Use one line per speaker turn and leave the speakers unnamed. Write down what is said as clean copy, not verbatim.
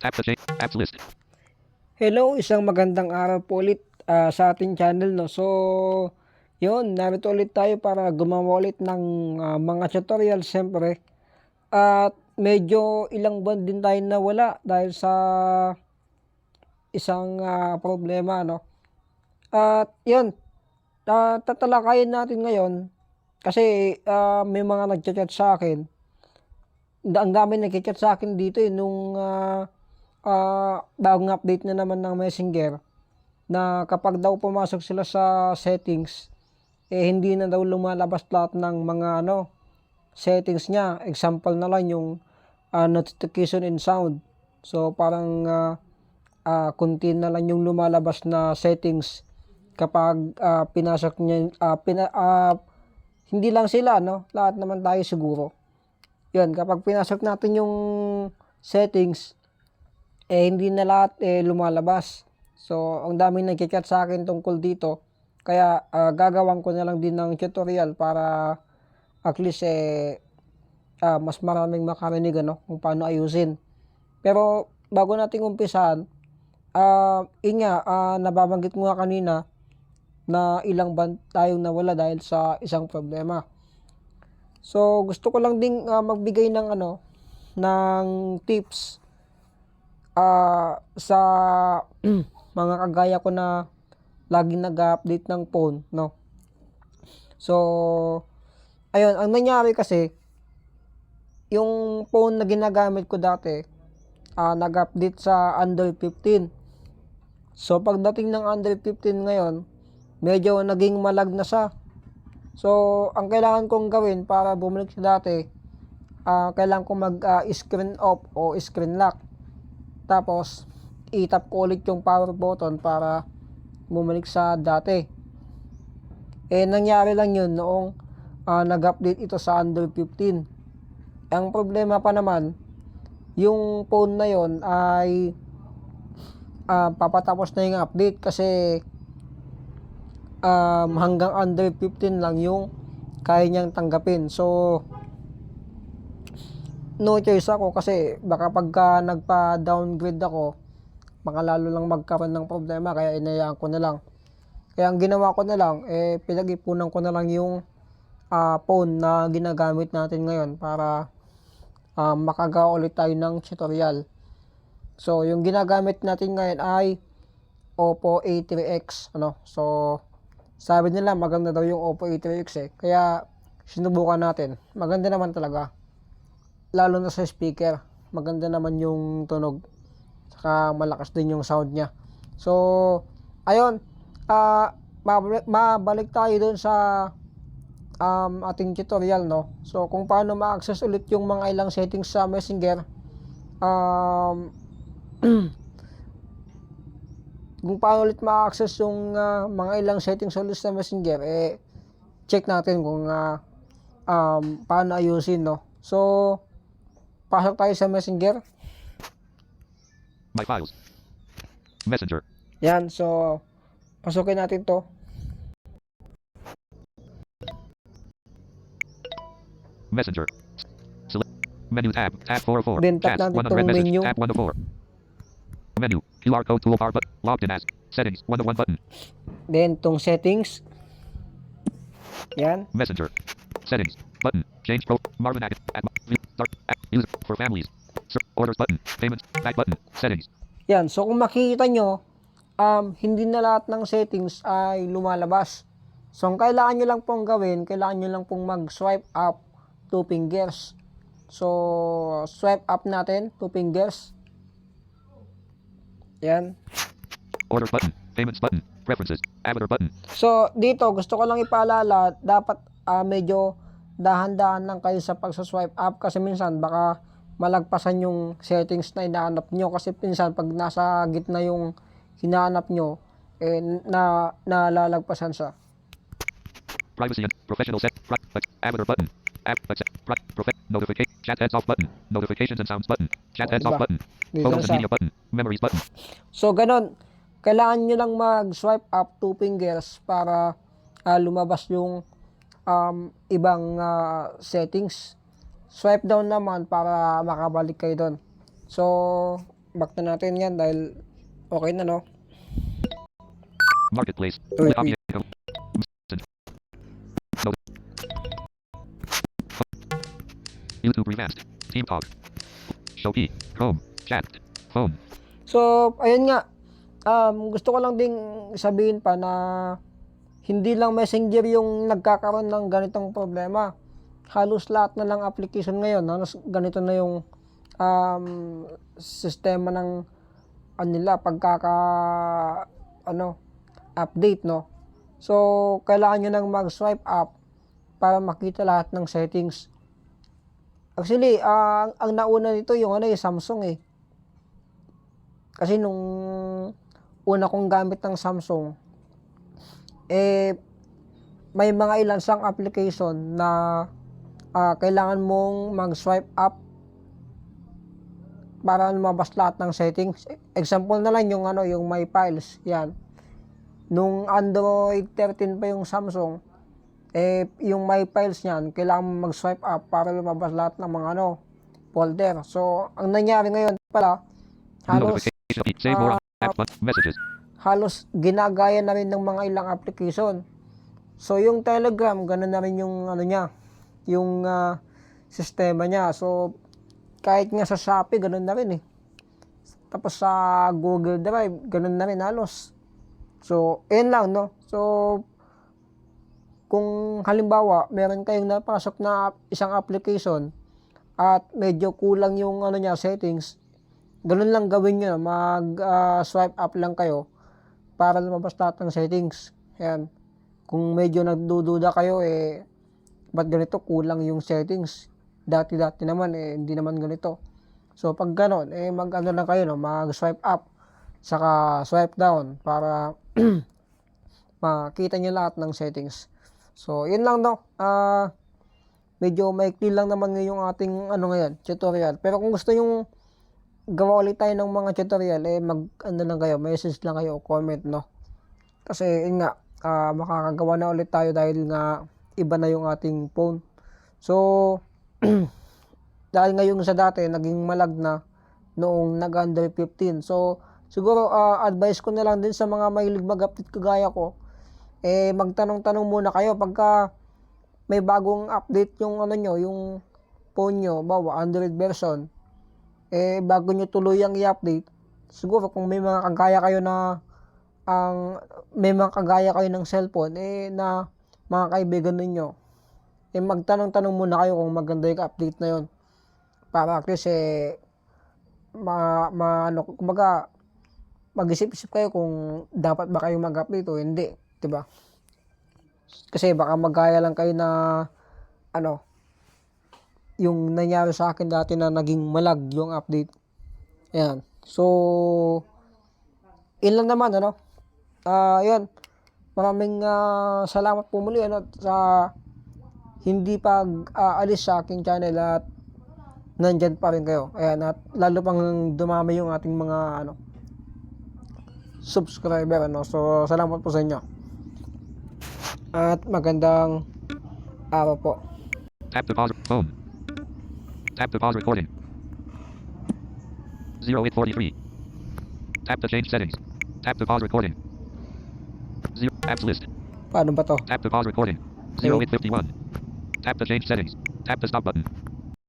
Tap the change. Apps list.
Hello, isang magandang araw po ulit sa ating channel, no. So, yun, narito ulit tayo para gumawa ulit ng mga tutorial siyempre. At medyo ilang buwan din tayo nawala dahil sa isang problema, no. At yun, tatalakayin natin ngayon kasi may mga nagchat-chat sa akin. Ang dami nagchat sa akin dito nung bagong update na naman ng Messenger, na kapag daw pumasok sila sa settings, hindi na daw lumalabas lahat ng mga settings niya. Example na lang yung notification and sound. So parang kunti na lang yung lumalabas na settings kapag pinasok niya. Hindi lang sila, no, lahat naman tayo siguro. Yun, kapag pinasok natin yung settings, hindi na lahat lumalabas. So, ang daming nagchat sa akin tungkol dito. Kaya, gagawan ko na lang din ng tutorial para at least mas maraming makarinig kung paano ayusin. Pero, bago natin umpisahan, nababanggit ko nga kanina na ilang ban tayong nawala dahil sa isang problema. So, gusto ko lang ding magbigay ng ng tips sa mga kagaya ko na laging nag-update ng phone, no. So, ayun, ang nangyari kasi, yung phone na ginagamit ko dati, nag-update sa under 15. So, pagdating ng under 15 ngayon, medyo naging malag na siya. So, ang kailangan kong gawin para bumalik sa dati, kailangan kong mag-screen off o screen lock. Tapos, itap ko ulit yung power button para bumalik sa dati. Nangyari lang yun noong nag-update ito sa under 15. Ang problema pa naman, yung phone na yon ay papatapos na yung update kasi hanggang under 15 lang yung kaya niyang tanggapin. So, no choice ako kasi baka pagka nagpa-downgrade ako, baka lalo lang magkaroon ng problema, kaya inayaan ko na lang. Kaya ang ginawa ko na lang, pinag-ipunan ko na lang yung phone na ginagamit natin ngayon para makagawa ulit tayo ng tutorial. So, yung ginagamit natin ngayon ay Oppo A3X, So, sabi nila maganda daw yung Oppo A3X Kaya, sinubukan natin. Maganda naman talaga. Lalo na sa speaker. Maganda naman yung tunog. Saka malakas din yung sound niya. So, ayun. Mabalik tayo dun sa ating tutorial, no. So, kung paano ma-access ulit yung mga ilang settings sa Messenger. Kung paano ulit ma-access yung mga ilang settings ulit sa Messenger, check natin kung paano ayusin, no. So, pasok tayo sa Messenger.
My files. Messenger.
Yan, so pasukin natin to.
Messenger. Select menu tab 404.
Then tap
Chats
natin
100
tong
message
menu.
tab 104. Menu QR code toolbar but logged in as settings 101 button.
Then tong settings. Yan.
Messenger. Settings button. Change pro Marvin at start user for families. Orders button. Payments back button. Settings.
Yan, so kung makikita nyo, hindi na lahat ng settings ay lumalabas. So ang kailangan nyo lang pong gawin, kailangan nyo lang pong mag-swipe up 2 fingers. So, swipe up natin 2 fingers. Yan.
Orders button. Payments button. Preferences. Avatar button.
So, dito gusto ko lang ipaalala, dapat medyo dahan-dahan lang kayo sa pagsa-swipe up kasi minsan baka malagpasan yung settings na hinahanap nyo kasi minsan pag nasa gitna yung hinahanap nyo, nalalagpasan siya.
Privacy and professional set. Avatar button. Notification. Chat heads off button. Notifications and sounds button. Chat heads off button. Photos and media button. Memories button.
So, ganun. Kailangan nyo lang mag-swipe up 2 fingers para lumabas yung ibang settings. Swipe down naman para makabalik kayo doon. So, back na natin yan dahil okay na, no?
Marketplace.
Wait,
Copy.
wait.
YouTube revamped. Team Talk. Show key. Chrome. Chat. Phone.
So, ayun nga. Gusto ko lang ding sabihin pa na hindi lang Messenger yung nagkakaroon ng ganitong problema. Halos lahat na lang application ngayon, halos ganito na yung sistema ng nila update, no? So, kailangan nyo nang mag-swipe up para makita lahat ng settings. Actually, ang nauna nito yung Samsung eh. Kasi nung una kong gamit ng Samsung, may mga ilan sang application na kailangan mong mag-swipe up para lumabas lahat ng settings. Example na lang yung yung My Files, yan. Nung Android 13 pa yung Samsung, yung My Files niyan, kailangan mong mag-swipe up para lumabas lahat ng mga folder. So, ang nangyari ngayon pala, halos
Save more app messages.
halos ginagaya na rin ng mga ilang application. So, yung Telegram, ganun na rin yung yung sistema niya. So, kahit nga sa Shopee, ganun na rin eh. Tapos sa Google Drive, ganun na rin halos. So, yun lang, no? So, kung halimbawa, meron kayong napasok na isang application at medyo kulang yung settings, ganun lang gawin nyo, mag-swipe up lang kayo para lumabas lahat ng settings. Ayan. Kung medyo nagdududa kayo, ba't ganito kulang yung settings? Dati naman, hindi naman ganito. So, pag gano'n, lang kayo, no? Mag-swipe up, saka swipe down para makita nyo lahat ng settings. So, yun lang, no? Medyo maikli lang naman yung ating ngayon, tutorial. Pero kung gusto yung gawa ulit tayo ng mga tutorial, lang kayo, message lang kayo, comment, no? Kasi, yun nga, makakagawa na ulit tayo dahil nga iba na yung ating phone. So, dahil ngayon sa dati, naging malag na noong nag-under 15. So, siguro, advice ko na lang din sa mga mahilig mag-update kagaya ko, magtanong-tanong muna kayo pagka may bagong update yung yung phone nyo, bawa Android version, bago nyo tuluyang i-update, siguro kung may mga kagaya kayo ng cellphone, na mga kaibigan ninyo, magtanong-tanong muna kayo kung maganda yung update na yon. Para at least, kumbaga, mag-isip-isip kayo kung dapat ba kayo mag-update o hindi, diba? Kasi baka magaya lang kayo na, yung nangyari sa akin dati na naging malag yung update. Ayan. So, yun lang naman, yun. Maraming salamat po muli, sa hindi alis sa aking channel at nandyan pa rin kayo. Ayan, at lalo pang dumami yung ating mga, subscriber, So, salamat po sa inyo. At magandang araw po.
Tap to pause phone. Tap to pause recording. 0843. Tap to change settings. Tap to pause recording. Apps list.
Paano ba to?
Tap to pause recording. 0851. Tap to change settings. Tap to stop button.